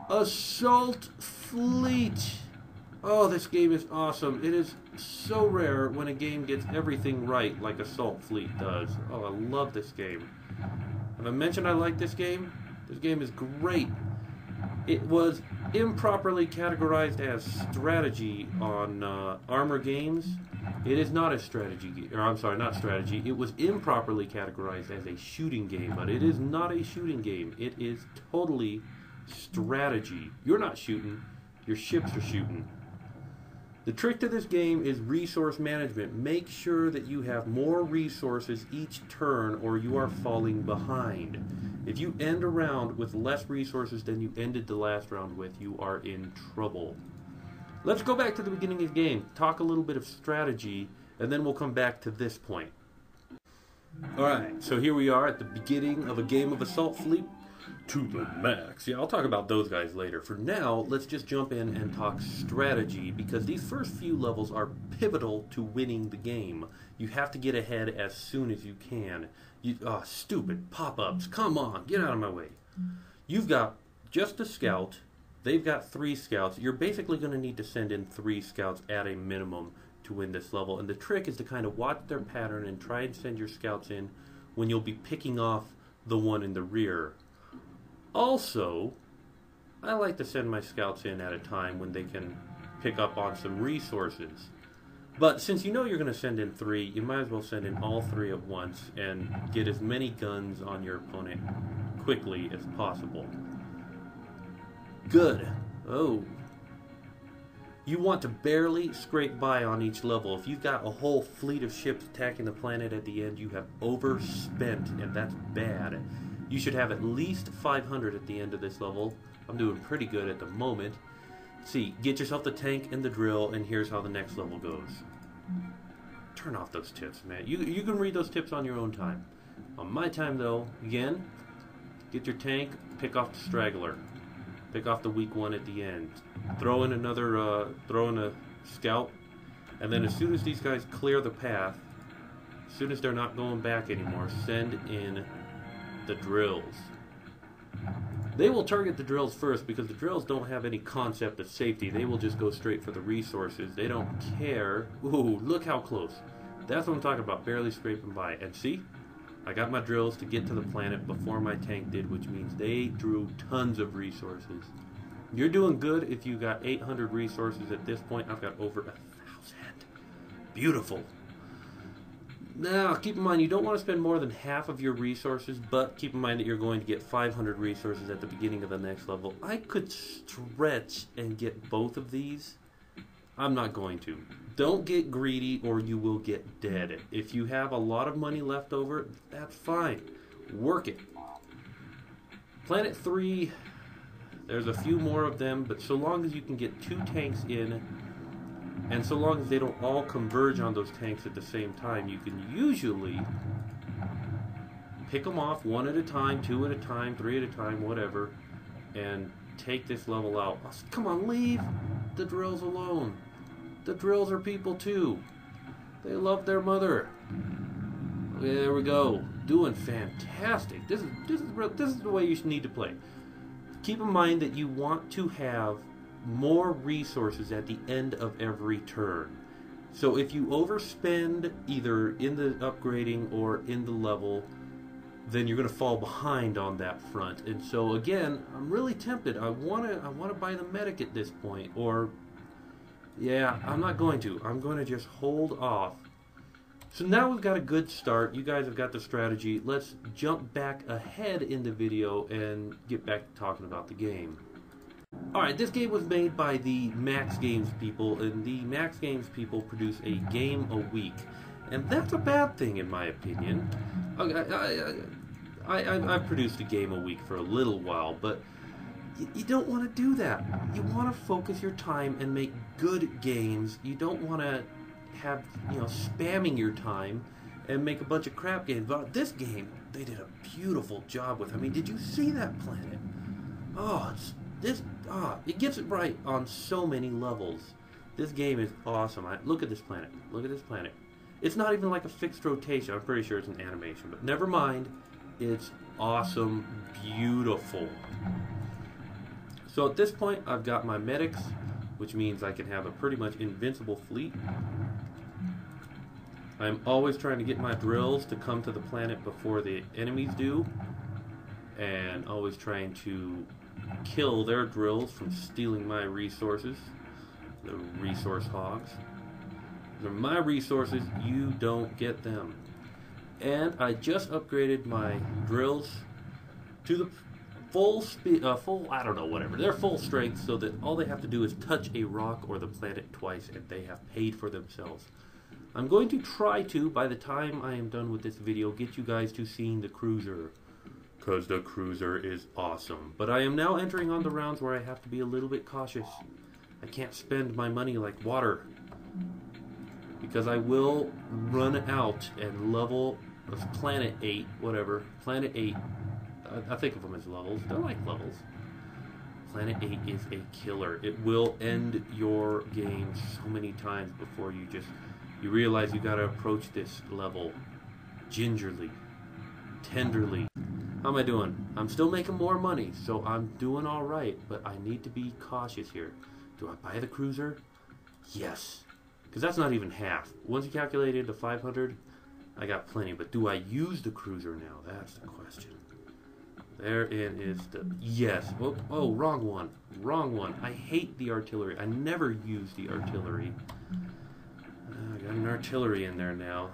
Assault Fleet. Oh, this game is awesome. It is so rare when a game gets everything right like Assault Fleet does. Oh, I love this game. Have I mentioned I like this game? This game is great. It was improperly categorized as strategy on Armor Games. It is not a strategy, or I'm sorry, not strategy. It was improperly categorized as a shooting game, but it is not a shooting game. It is totally strategy. You're not shooting, your ships are shooting. The trick to this game is resource management. Make sure that you have more resources each turn or you are falling behind. If you end a round with less resources than you ended the last round with, you are in trouble. Let's go back to the beginning of the game, talk a little bit of strategy, and then we'll come back to this point. Alright, so here we are at the beginning of a game of Assault Fleet to the max. Yeah, I'll talk about those guys later. For now, let's just jump in and talk strategy, because these first few levels are pivotal to winning the game. You have to get ahead as soon as you can. Stupid pop-ups. Come on, get out of my way. You've got just a scout. They've got 3 scouts. You're basically going to need to send in 3 scouts at a minimum to win this level. And the trick is to kind of watch their pattern and try and send your scouts in when you'll be picking off the one in the rear. Also, I like to send my scouts in at a time when they can pick up on some resources. But since you know you're going to send in 3, you might as well send in all 3 at once and get as many guns on your opponent quickly as possible. Good. Oh. You want to barely scrape by on each level. If you've got a whole fleet of ships attacking the planet at the end, you have overspent, and that's bad. You should have at least 500 at the end of this level. I'm doing pretty good at the moment. See, get yourself the tank and the drill, and here's how the next level goes. Turn off those tips, man. You can read those tips on your own time. On my time, though, again, get your tank, pick off the straggler. Pick off the weak one at the end. Throw in a scout, and then as soon as these guys clear the path, as soon as they're not going back anymore, send in the drills. They will target the drills first because the drills don't have any concept of safety. They will just go straight for the resources. They don't care. Ooh, look how close. That's what I'm talking about, barely scraping by. And see? I got my drills to get to the planet before my tank did, which means they drew tons of resources. You're doing good if you got 800 resources at this point. I've got over 1,000. Beautiful. Now, keep in mind, you don't want to spend more than half of your resources, but keep in mind that you're going to get 500 resources at the beginning of the next level. I could stretch and get both of these. I'm not going to. Don't get greedy or you will get dead. If you have a lot of money left over, that's fine. Work it. Planet 3, there's a few more of them, but so long as you can get 2 tanks in, and so long as they don't all converge on those tanks at the same time, you can usually pick them off 1 at a time, 2 at a time, 3 at a time, whatever, and take this level out. Come on, leave the drills alone. The drills are people too. They love their mother. Okay, there we go. Doing fantastic. This is the way you need to play. Keep in mind that you want to have more resources at the end of every turn. So if you overspend either in the upgrading or in the level, then you're going to fall behind on that front. And so again, I'm really tempted. I want to buy the medic at this point, or yeah, I'm not going to. I'm going to just hold off. So now we've got a good start. You guys have got the strategy. Let's jump back ahead in the video and get back to talking about the game. Alright, this game was made by the Max Games people, and the Max Games people produce a game a week. And that's a bad thing in my opinion. I've produced a game a week for a little while, but you don't want to do that. You want to focus your time and make good games. You don't want to have, spamming your time and make a bunch of crap games. But this game, they did a beautiful job with. I mean, did you see that planet? Oh, it gets it right on so many levels. This game is awesome. Look at this planet. Look at this planet. It's not even like a fixed rotation. I'm pretty sure it's an animation, but never mind. It's awesome, beautiful. So at this point, I've got my medics, which means I can have a pretty much invincible fleet. I'm always trying to get my drills to come to the planet before the enemies do, and always trying to kill their drills from stealing my resources, the resource hogs. They're my resources, you don't get them. And I just upgraded my drills to the full speed, I don't know, whatever. They're full strength, so that all they have to do is touch a rock or the planet twice, and they have paid for themselves. I'm going to try to, by the time I am done with this video, get you guys to seeing the cruiser, because the cruiser is awesome. But I am now entering on the rounds where I have to be a little bit cautious. I can't spend my money like water, because I will run out and level of Planet 8, whatever. Planet 8, I think of them as levels. They're like levels. Planet 8 is a killer. It will end your game so many times before you realize you gotta approach this level gingerly, tenderly. How am I doing? I'm still making more money, so I'm doing alright, but I need to be cautious here. Do I buy the cruiser? Yes. Because that's not even half. Once you calculate it to 500, I got plenty. But do I use the cruiser now? That's the question. Therein is the... Yes. Oh, wrong one. Wrong one. I hate the artillery. I never use the artillery. I got an artillery in there now.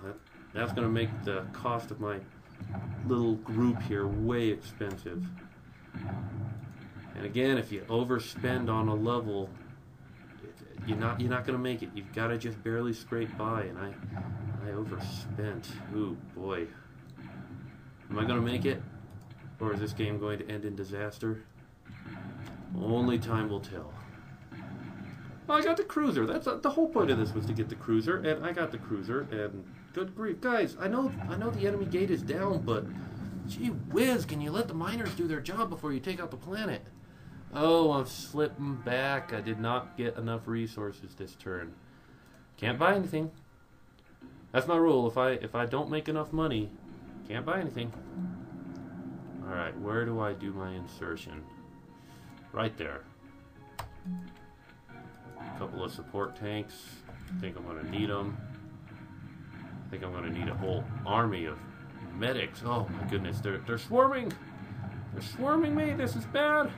That's going to make the cost of my little group here way expensive. And again, if you overspend on a level... You're not going to make it. You've got to just barely scrape by, and I overspent. Ooh, boy. Am I going to make it? Or is this game going to end in disaster? Only time will tell. Well, I got the cruiser. That's the whole point of this was to get the cruiser, and I got the cruiser, and good grief. Guys, I know the enemy gate is down, but gee whiz, can you let the miners do their job before you take out the planet? Oh, I'm slipping back. I did not get enough resources this turn. Can't buy anything. That's my rule. If I don't make enough money, can't buy anything. Alright, where do I do my insertion? Right there. A couple of support tanks. I think I'm going to need them. I think I'm going to need a whole army of medics. Oh my goodness, they're swarming! They're swarming me! This is bad!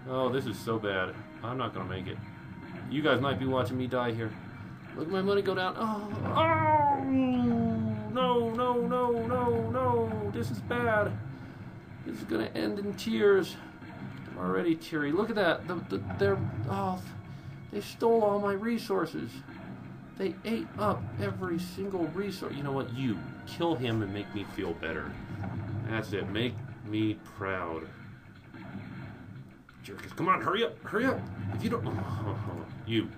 Oh, this is so bad. I'm not going to make it. You guys might be watching me die here. Look at my money go down. Oh, no, no, no, no, no. This is bad. This is going to end in tears. I'm already teary. Look at that. They stole all my resources. They ate up every single resource. You know what? You kill him and make me feel better. That's it. Make me proud. Jerkers, come on, hurry up, hurry up. If you don't... you.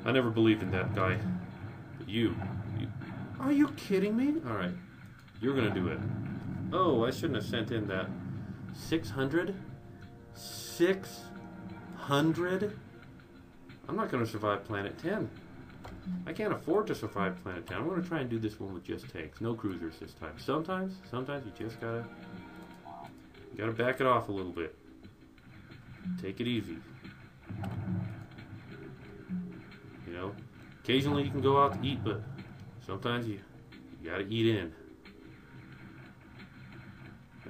I never believed in that guy. But you. Are you kidding me? Alright. You're gonna do it. Oh, I shouldn't have sent in that. 600? 600? I'm not gonna survive Planet 10. I can't afford to survive Planet 10. I'm gonna try and do this one with just tanks. No cruisers this time. Sometimes you just gotta back it off a little bit. Take it easy. You know, occasionally you can go out to eat, but sometimes you gotta eat in.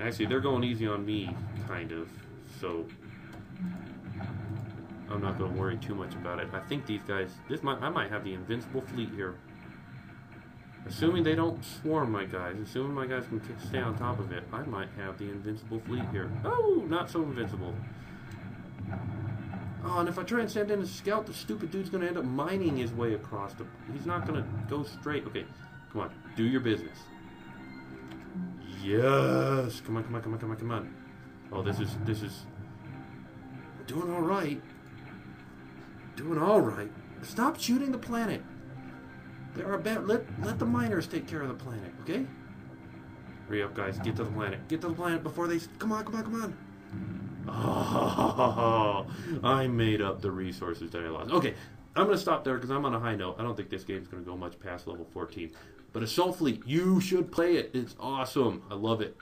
Actually, they're going easy on me, kind of, so I'm not going to worry too much about it. I think these guys, I might have the invincible fleet here. Assuming they don't swarm my guys, assuming my guys can stay on top of it, I might have the invincible fleet here. Oh, not so invincible. Oh, and if I try and send in a scout, the stupid dude's going to end up mining his way across the... He's not going to go straight. Okay, come on. Do your business. Yes! Come on, come on, come on, come on, come on. Oh, this is... Doing alright. Doing alright. Stop shooting the planet. There are let the miners take care of the planet, okay? Hurry up, guys. Get to the planet. Get to the planet before they... Come on, come on, come on. Oh, I made up the resources that I lost. Okay, I'm going to stop there because I'm on a high note. I don't think this game's going to go much past level 14. But Assault Fleet, you should play it. It's awesome. I love it.